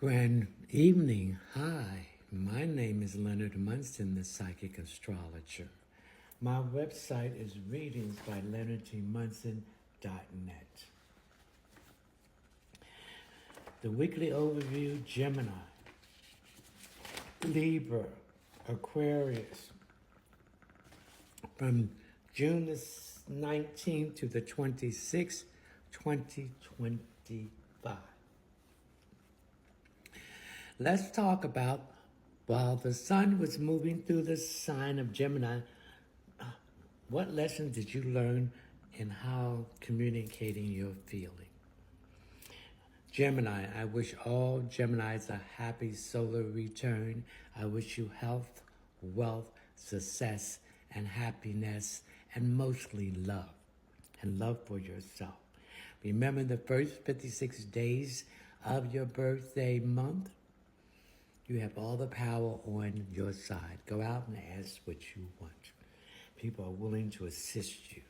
Grand evening. Hi, my name is Leonard Munson, the psychic astrologer. My website is readings by leonardgmunson.net. The weekly overview: Gemini, Libra, Aquarius, from June the 19th to the 26th, 2025. Let's talk about, while the sun was moving through the sign of Gemini, what lessons did you learn in how communicating your feeling? Gemini, I wish all Geminis a happy solar return. I wish you health, wealth, success, and happiness, and mostly love, and love for yourself. Remember the first 56 days of your birthday month? You have all the power on your side. Go out and ask what you want. People are willing to assist you.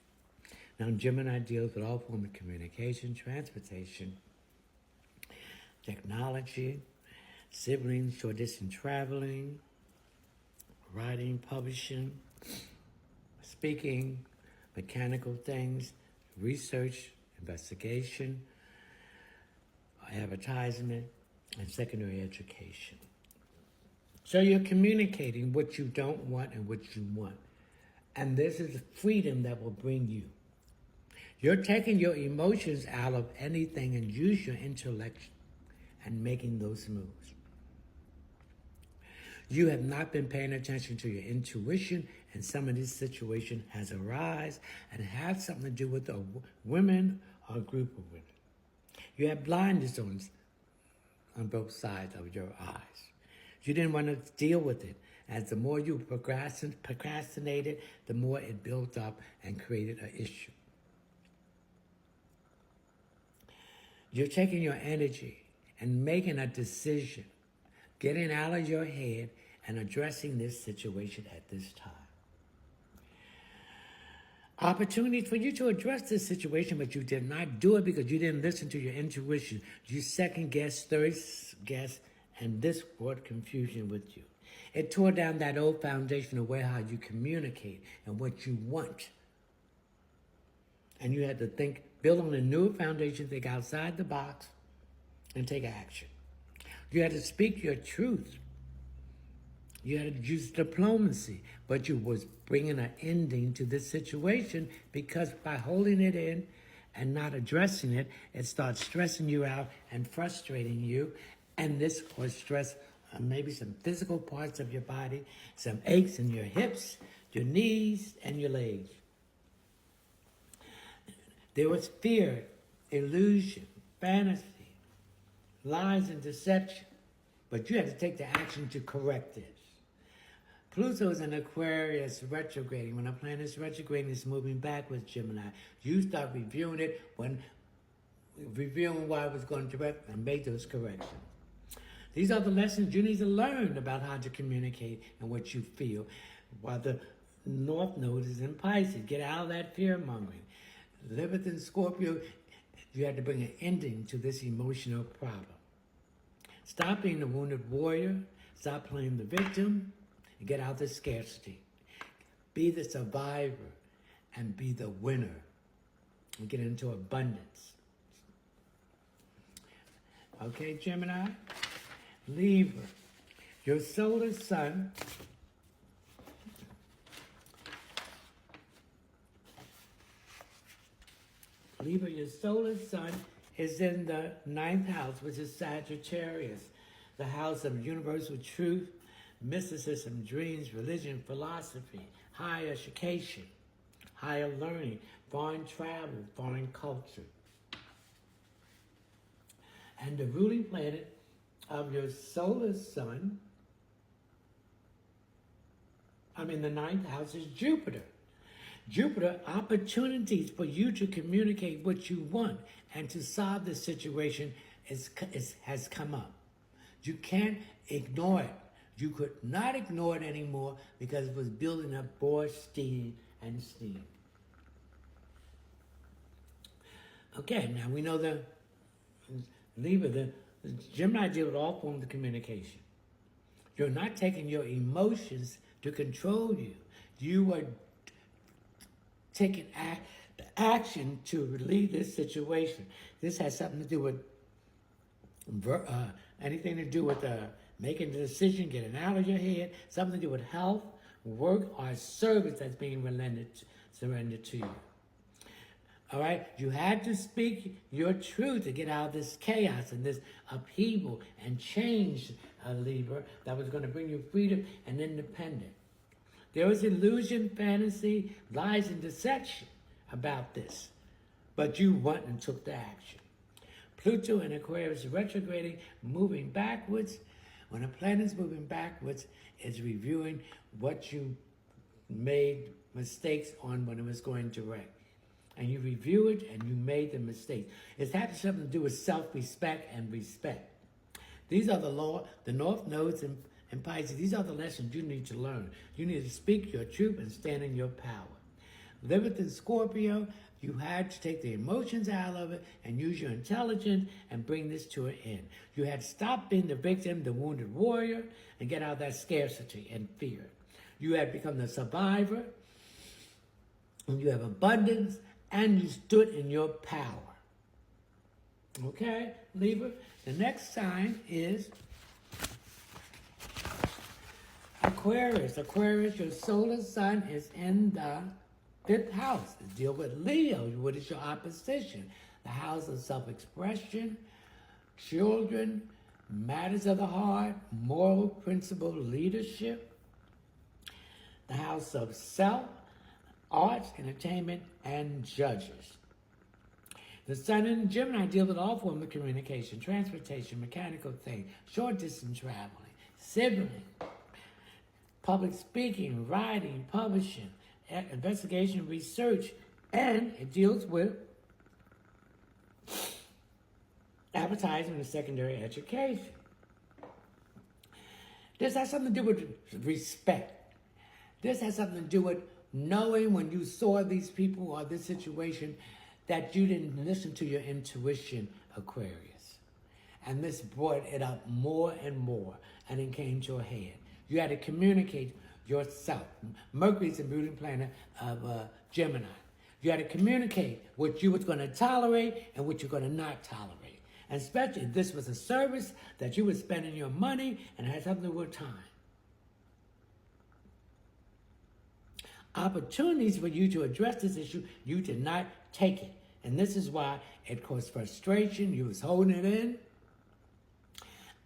Now, Gemini deals with all forms of communication, transportation, technology, siblings, short distance traveling, writing, publishing, speaking, mechanical things, research, investigation, advertisement, and secondary education. So you're communicating what you don't want and what you want. And this is freedom that will bring you. You're taking your emotions out of anything and use your intellect and making those moves. You have not been paying attention to your intuition, and some of this situation has arisen and has something to do with a women or a group of women. You have blinders on both sides of your eyes. You didn't want to deal with it. As the more you procrastinated, the more it built up and created an issue. You're taking your energy and making a decision, getting out of your head and addressing this situation at this time. Opportunities for you to address this situation, but you did not do it because you didn't listen to your intuition. You second guess, third guess, and this brought confusion with you. It tore down that old foundational way how you communicate and what you want. And you had to think, build on a new foundation, think outside the box, and take action. You had to speak your truth. You had to use diplomacy, but you was bringing an ending to this situation because by holding it in and not addressing it, it starts stressing you out and frustrating you. And this caused stress on maybe some physical parts of your body, some aches in your hips, your knees, and your legs. There was fear, illusion, fantasy, lies, and deception. But you had to take the action to correct this. Pluto is in Aquarius retrograding. When a planet is retrograding, it's moving backwards, Gemini. You start reviewing it reviewing why it was going to and make those corrections. These are the lessons you need to learn about how to communicate and what you feel. While the North Node is in Pisces, get out of that fear-mongering. Lilith in Scorpio, you had to bring an ending to this emotional problem. Stop being the wounded warrior. Stop playing the victim. And get out of scarcity. Be the survivor and be the winner. And get into abundance. Okay, Gemini? Libra, your solar sun Libra, your solar sun is in the 9th house, which is Sagittarius, the house of universal truth, mysticism, dreams, religion, philosophy, higher education, higher learning, foreign travel, foreign culture. And the ruling planet of your solar sun, the 9th house is Jupiter. Jupiter, opportunities for you to communicate what you want and to solve the situation has come up. You can't ignore it. You could not ignore it anymore because it was building up more steam and steam. Okay, now we know the Libra, the Gemini deal with all forms of communication. You're not taking your emotions to control you. You are taking action to relieve this situation. This has something to do with anything to do with making the decision, getting out of your head, something to do with health, work, or service that's being surrendered to you. All right? You had to speak your truth to get out of this chaos and this upheaval and change, Libra, that was going to bring you freedom and independence. There was illusion, fantasy, lies, and deception about this. But you went and took the action. Pluto in Aquarius retrograding, moving backwards. When a planet's moving backwards, it's reviewing what you made mistakes on when it was going direct. And you review it and you made the mistake. It has something to do with self-respect and respect. These are the North Nodes and Pisces. These are the lessons you need to learn. You need to speak your truth and stand in your power. Lilith in Scorpio, you had to take the emotions out of it and use your intelligence and bring this to an end. You had to stop being the victim, the wounded warrior, and get out of that scarcity and fear. You had become the survivor, and you have abundance, and you stood in your power. Okay, Libra? The next sign is Aquarius. Aquarius, your solar sign is in the 5th house. It deals with Leo, what is your opposition. The house of self-expression, children, matters of the heart, moral principle, leadership. The house of self, arts, entertainment, and judges. The Sun in Gemini deals with all forms of communication, transportation, mechanical things, short distance traveling, sibling, public speaking, writing, publishing, investigation, research, and it deals with advertising and secondary education. This has something to do with respect. This has something to do with knowing when you saw these people or this situation that you didn't listen to your intuition, Aquarius. And this brought it up more and more, and it came to a head. You had to communicate yourself. Mercury's the ruling planet of Gemini. You had to communicate what you was going to tolerate and what you're going to not tolerate. And especially if this was a service that you were spending your money and had something to do with time. Opportunities for you to address this issue, you did not take it. And this is why it caused frustration. You was holding it in.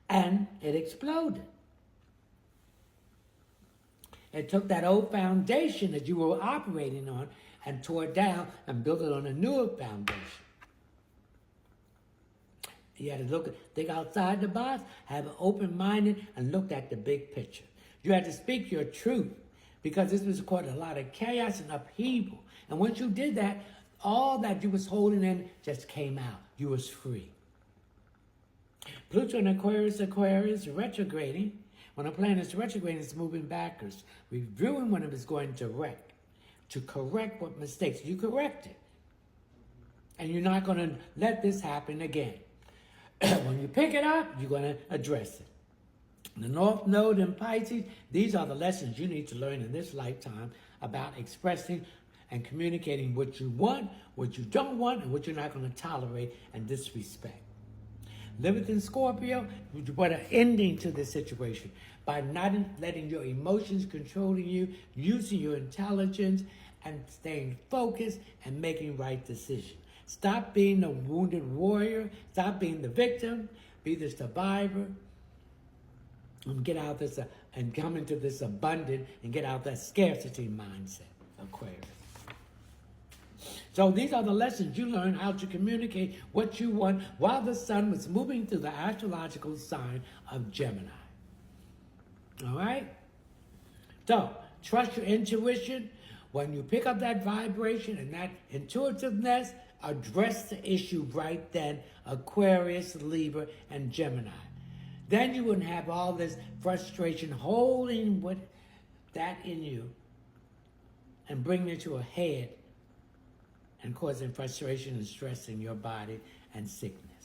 And it exploded. It took that old foundation that you were operating on and tore it down and built it on a newer foundation. You had to think outside the box, have an open minded, and look at the big picture. You had to speak your truth because this was causing a lot of chaos and upheaval. And once you did that, all that you was holding in just came out. You was free. Pluto in Aquarius, retrograding. When a planet is retrograding, it's moving backwards, reviewing when it was going direct, to correct what mistakes you corrected. And you're not going to let this happen again. When you pick it up, you're going to address it. The North Node in Pisces, these are the lessons you need to learn in this lifetime about expressing and communicating what you want, what you don't want, and what you're not going to tolerate and disrespect. Lilith in Scorpio, you put an ending to this situation by not letting your emotions controlling you, using your intelligence, and staying focused and making right decisions. Stop being the wounded warrior. Stop being the victim. Be the survivor. And get out this and come into this abundant and get out that scarcity mindset, Aquarius. So these are the lessons you learn how to communicate what you want while the sun was moving through the astrological sign of Gemini. All right? So trust your intuition. When you pick up that vibration and that intuitiveness, address the issue right then, Aquarius, Libra, and Gemini. Then you wouldn't have all this frustration holding with that in you and bringing it to a head and causing frustration and stress in your body and sickness.